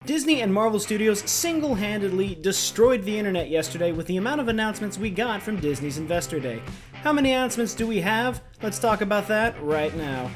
Disney and Marvel Studios single-handedly destroyed the internet yesterday with the amount of announcements we got from Disney's Investor Day. How many announcements do we have? Let's talk about that right now.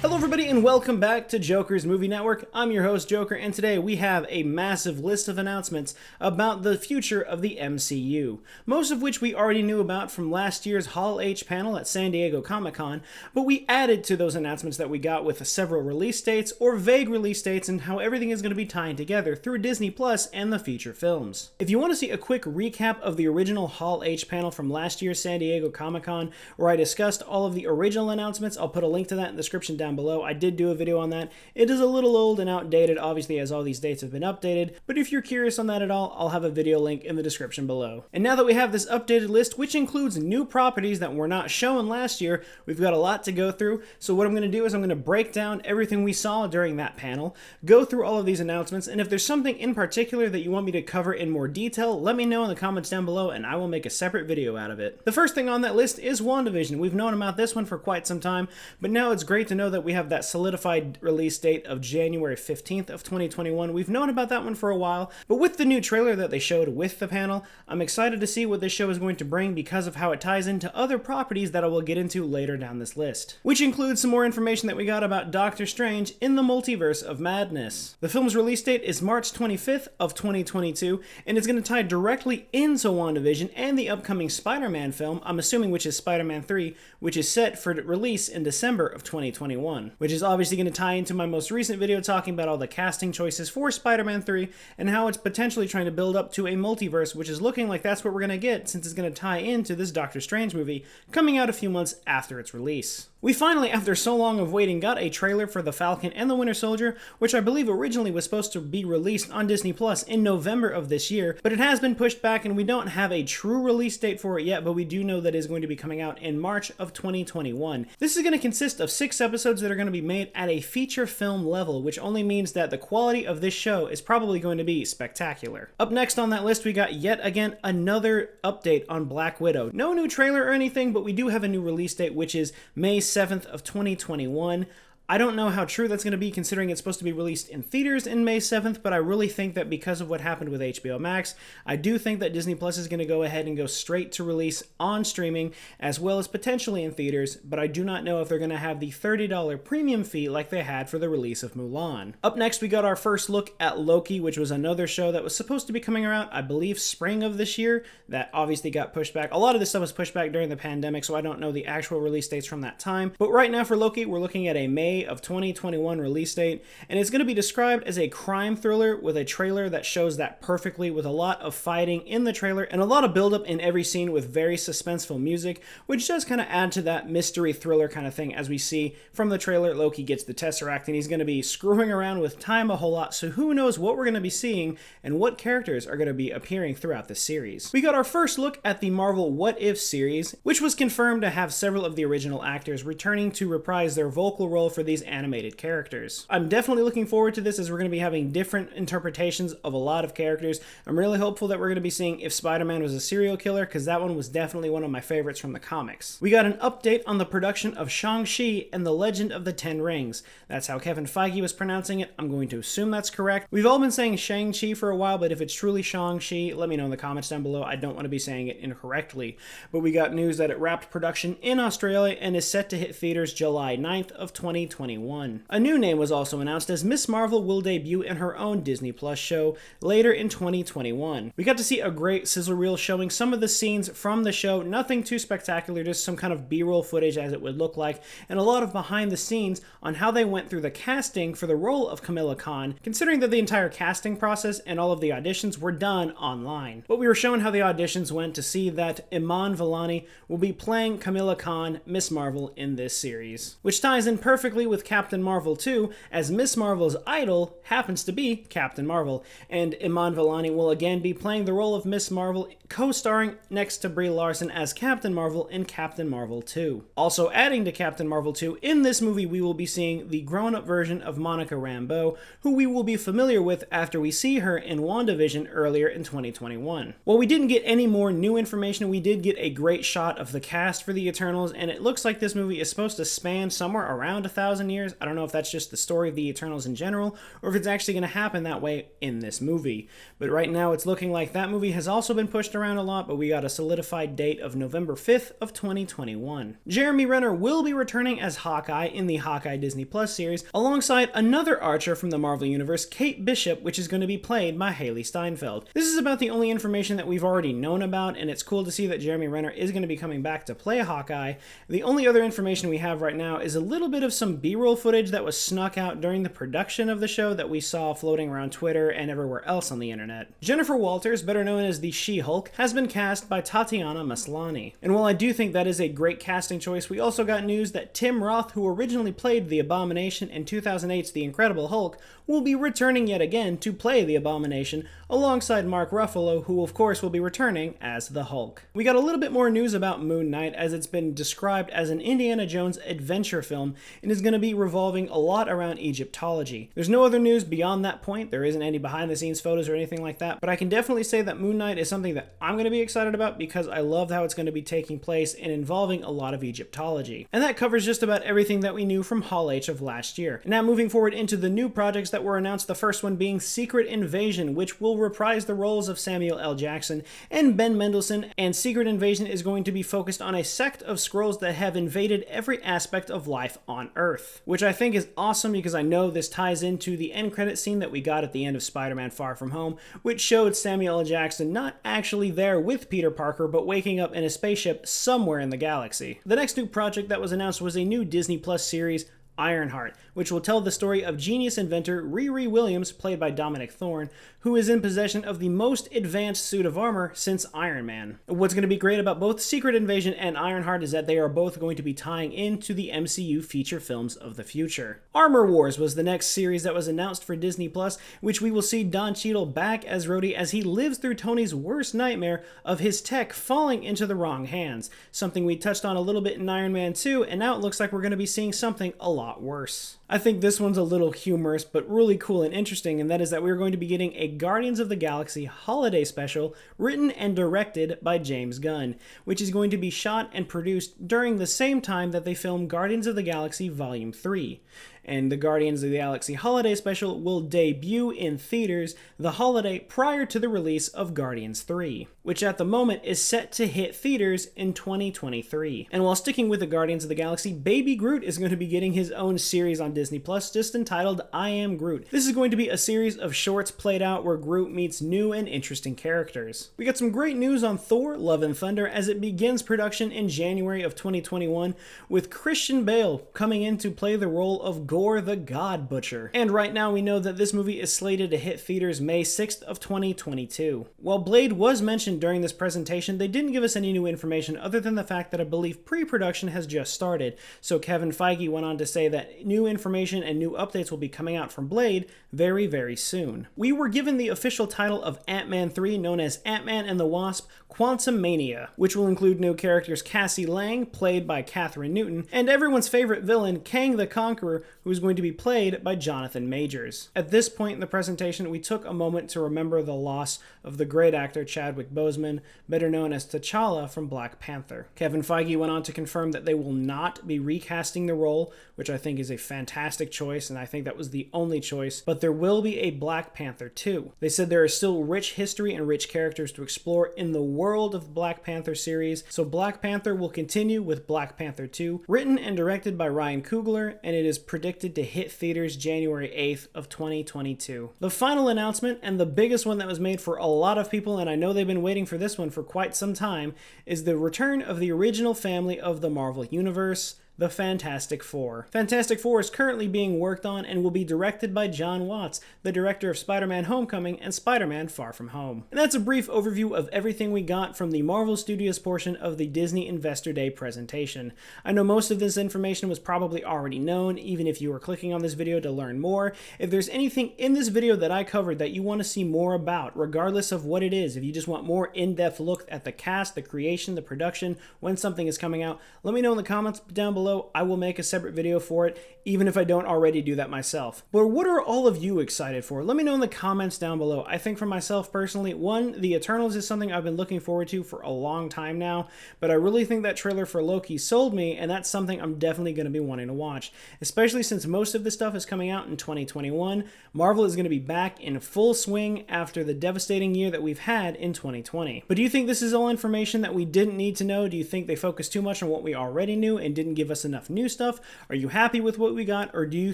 Hello everybody and welcome back to Joker's Movie Network. I'm your host Joker, and today we have a massive list of announcements about the future of the MCU. Most of which we already knew about from last year's Hall H panel at San Diego Comic-Con, but we added to those announcements that we got with several release dates or vague release dates and how everything is going to be tying together through Disney Plus and the feature films. If you want to see a quick recap of the original Hall H panel from last year's San Diego Comic-Con, where I discussed all of the original announcements, I'll put a link to that in the description down below. I did do a video on that. It is a little old and outdated, obviously, as all these dates have been updated, but if you're curious on that at all, I'll have a video link in the description below. And now that we have this updated list, which includes new properties that were not shown last year, we've got a lot to go through. So what I'm going to do is I'm going to break down everything we saw during that panel, go through all of these announcements, and if there's something in particular that you want me to cover in more detail, let me know in the comments down below and I will make a separate video out of it. The first thing on that list is WandaVision. We've known about this one for quite some time, but now it's great to know that we have that solidified release date of January 15th of 2021. We've known about that one for a while, but with the new trailer that they showed with the panel, I'm excited to see what this show is going to bring because of how it ties into other properties that I will get into later down this list, which includes some more information that we got about Doctor Strange in the Multiverse of Madness. The film's release date is March 25th of 2022, and it's going to tie directly into WandaVision and the upcoming Spider-Man film, I'm assuming which is Spider-Man 3, which is set for release in December of 2021, which is obviously going to tie into my most recent video talking about all the casting choices for Spider-Man 3 and how it's potentially trying to build up to a multiverse, which is looking like that's what we're going to get since it's going to tie into this Doctor Strange movie coming out a few months after its release. We finally, after so long of waiting, got a trailer for The Falcon and the Winter Soldier, which I believe originally was supposed to be released on Disney Plus in November of this year, but it has been pushed back and we don't have a true release date for it yet, but we do know that it is going to be coming out in March of 2021. This is going to consist of 6 episodes that are going to be made at a feature film level, which only means that the quality of this show is probably going to be spectacular. Up next on that list, we got yet again another update on Black Widow. No new trailer or anything, but we do have a new release date, which is May 7th of 2021. I don't know how true that's going to be considering it's supposed to be released in theaters in May 7th, but I really think that because of what happened with HBO Max, I do think that Disney Plus is going to go ahead and go straight to release on streaming as well as potentially in theaters, but I do not know if they're going to have the $30 premium fee like they had for the release of Mulan. Up next, we got our first look at Loki, which was another show that was supposed to be coming around, I believe, spring of this year. That obviously got pushed back. A lot of this stuff was pushed back during the pandemic, so I don't know the actual release dates from that time. But right now for Loki, we're looking at a May of 2021 release date, and it's going to be described as a crime thriller with a trailer that shows that perfectly, with a lot of fighting in the trailer and a lot of buildup in every scene with very suspenseful music, which does kind of add to that mystery thriller kind of thing. As we see from the trailer, Loki gets the Tesseract and he's going to be screwing around with time a whole lot, so who knows what we're going to be seeing and what characters are going to be appearing throughout the series. We got our first look at the Marvel What If series, which was confirmed to have several of the original actors returning to reprise their vocal role for these animated characters. I'm definitely looking forward to this as we're going to be having different interpretations of a lot of characters. I'm really hopeful that we're going to be seeing if Spider-Man was a serial killer, because that one was definitely one of my favorites from the comics. We got an update on the production of Shang-Chi and the Legend of the Ten Rings. That's how Kevin Feige was pronouncing it. I'm going to assume that's correct. We've all been saying Shang-Chi for a while, but if it's truly Shang-Chi, let me know in the comments down below. I don't want to be saying it incorrectly. But we got news that it wrapped production in Australia and is set to hit theaters July 9th of 2021. A new name was also announced, as Ms. Marvel will debut in her own Disney Plus show later in 2021. We got to see a great sizzle reel showing some of the scenes from the show, nothing too spectacular, just some kind of B-roll footage as it would look like, and a lot of behind the scenes on how they went through the casting for the role of Kamala Khan, considering that the entire casting process and all of the auditions were done online. But we were shown how the auditions went to see that Iman Vellani will be playing Kamala Khan, Ms. Marvel, in this series, which ties in perfectly with Captain Marvel 2, as Ms. Marvel's idol happens to be Captain Marvel, and Iman Vellani will again be playing the role of Ms. Marvel, co-starring next to Brie Larson as Captain Marvel in Captain Marvel 2. Also adding to Captain Marvel 2, in this movie we will be seeing the grown-up version of Monica Rambeau, who we will be familiar with after we see her in WandaVision earlier in 2021. While we didn't get any more new information, we did get a great shot of the cast for the Eternals, and it looks like this movie is supposed to span somewhere around 1,000 1,000 years. I don't know if that's just the story of the Eternals in general, or if it's actually going to happen that way in this movie. But right now it's looking like that movie has also been pushed around a lot, but we got a solidified date of November 5th of 2021. Jeremy Renner will be returning as Hawkeye in the Hawkeye Disney Plus series, alongside another Archer from the Marvel Universe, Kate Bishop, which is going to be played by Haley Steinfeld. This is about the only information that we've already known about, and it's cool to see that Jeremy Renner is going to be coming back to play Hawkeye. The only other information we have right now is a little bit of some B-roll footage that was snuck out during the production of the show that we saw floating around Twitter and everywhere else on the internet. Jennifer Walters, better known as the She-Hulk, has been cast by Tatiana Maslany. And while I do think that is a great casting choice, we also got news that Tim Roth, who originally played the Abomination in 2008's The Incredible Hulk, will be returning yet again to play the Abomination alongside Mark Ruffalo, who of course will be returning as the Hulk. We got a little bit more news about Moon Knight, as it's been described as an Indiana Jones adventure film and is going to be revolving a lot around Egyptology. There's no other news beyond that point. There isn't any behind the scenes photos or anything like that, but I can definitely say that Moon Knight is something that I'm going to be excited about because I love how it's going to be taking place and involving a lot of Egyptology. And that covers just about everything that we knew from Hall H of last year. And now moving forward into the new projects that were announced, the first one being Secret Invasion, which will reprise the roles of Samuel L. Jackson and Ben Mendelsohn, and Secret Invasion is going to be focused on a sect of Skrulls that have invaded every aspect of life on Earth, which I think is awesome because I know this ties into the end credit scene that we got at the end of Spider-Man Far From Home, which showed Samuel L. Jackson not actually there with Peter Parker, but waking up in a spaceship somewhere in the galaxy. The next new project that was announced was a new Disney Plus series, Ironheart, which will tell the story of genius inventor Riri Williams, played by Dominic Thorne, who is in possession of the most advanced suit of armor since Iron Man. What's going to be great about both Secret Invasion and Ironheart is that they are both going to be tying into the MCU feature films of the future. Armor Wars was the next series that was announced for Disney Plus, which we will see Don Cheadle back as Rhodey as he lives through Tony's worst nightmare of his tech falling into the wrong hands, something we touched on a little bit in Iron Man 2, and now it looks like we're going to be seeing something a lot worse. I think this one's a little humorous, but really cool and interesting, and that is that we're going to be getting a Guardians of the Galaxy holiday special written and directed by James Gunn, which is going to be shot and produced during the same time that they film Guardians of the Galaxy Volume 3. And the Guardians of the Galaxy holiday special will debut in theaters the holiday prior to the release of Guardians 3, which at the moment is set to hit theaters in 2023. And while sticking with the Guardians of the Galaxy, Baby Groot is going to be getting his own series on Disney Plus, just entitled I Am Groot. This is going to be a series of shorts played out where Groot meets new and interesting characters. We got some great news on Thor: Love and Thunder as it begins production in January of 2021, with Christian Bale coming in to play the role of Gore the God Butcher. And right now we know that this movie is slated to hit theaters May 6th of 2022. While Blade was mentioned during this presentation, they didn't give us any new information other than the fact that I believe pre-production has just started. So Kevin Feige went on to say that new information and new updates will be coming out from Blade very, very soon. We were given the official title of Ant-Man 3, known as Ant-Man and the Wasp: Quantumania, which will include new characters Cassie Lang, played by Katherine Newton, and everyone's favorite villain, Kang the Conqueror, who is going to be played by Jonathan Majors. At this point in the presentation, we took a moment to remember the loss of the great actor Chadwick Boseman, better known as T'Challa from Black Panther. Kevin Feige went on to confirm that they will not be recasting the role, which I think is a fantastic choice, and I think that was the only choice, but there will be a Black Panther 2. They said there is still rich history and rich characters to explore in the world of the Black Panther series, so Black Panther will continue with Black Panther 2, written and directed by Ryan Coogler, and it is predicted to hit theaters January 8th of 2022. The final announcement, and the biggest one that was made for a lot of people, and I know they've been waiting for this one for quite some time, is the return of the original family of the Marvel Universe, the Fantastic Four. Fantastic Four is currently being worked on and will be directed by John Watts, the director of Spider-Man Homecoming and Spider-Man Far From Home. And that's a brief overview of everything we got from the Marvel Studios portion of the Disney Investor Day presentation. I know most of this information was probably already known, even if you were clicking on this video to learn more. If there's anything in this video that I covered that you want to see more about, regardless of what it is, if you just want more in-depth look at the cast, the creation, the production, when something is coming out, let me know in the comments down below. below. I will make a separate video for it, even if I don't already do that myself. But what are all of you excited for? Let me know in the comments down below. I think for myself personally, one, the Eternals is something I've been looking forward to for a long time now, but I really think that trailer for Loki sold me, and that's something I'm definitely going to be wanting to watch, especially since most of this stuff is coming out in 2021. Marvel is going to be back in full swing after the devastating year that we've had in 2020. But do you think this is all information that we didn't need to know? Do you think they focused too much on what we already knew and didn't give us enough new stuff? Are you happy with what we got, or do you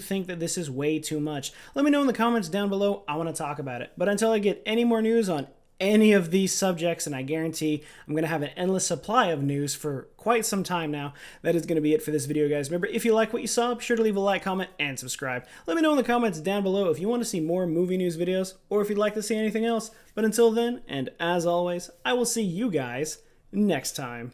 think that this is way too much? Let me know in the comments down below. I want to talk about it. But until I get any more news on any of these subjects, and I guarantee I'm going to have an endless supply of news for quite some time now, that is going to be it for this video, guys. Remember, if you like what you saw, be sure to leave a like, comment, and subscribe. Let me know in the comments down below if you want to see more movie news videos, or if you'd like to see anything else. But until then, and as always, I will see you guys next time.